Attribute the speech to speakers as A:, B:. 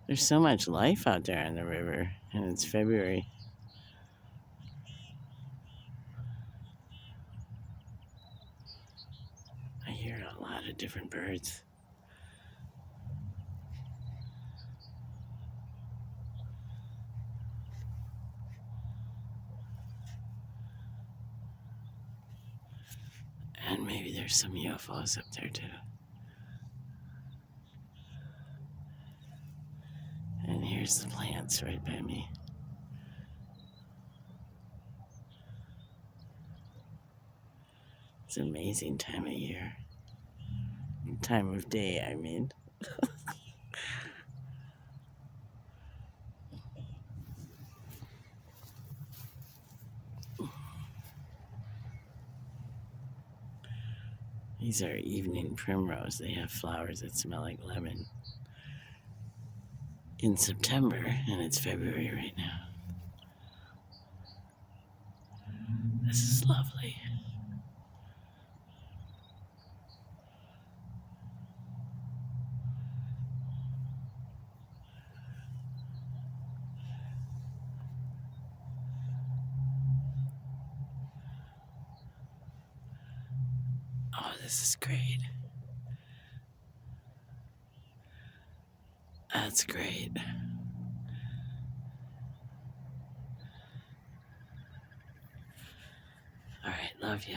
A: There's so much life out there on the river, and it's February. I hear a lot of different birds. And maybe there's some UFOs up there too. And here's the plants right by me. It's an amazing time of year. Time of day, I mean. These are evening primrose. They have flowers that smell like lemon. In September, and it's February right now. This is lovely. Oh, this is great. That's great. All right, love you.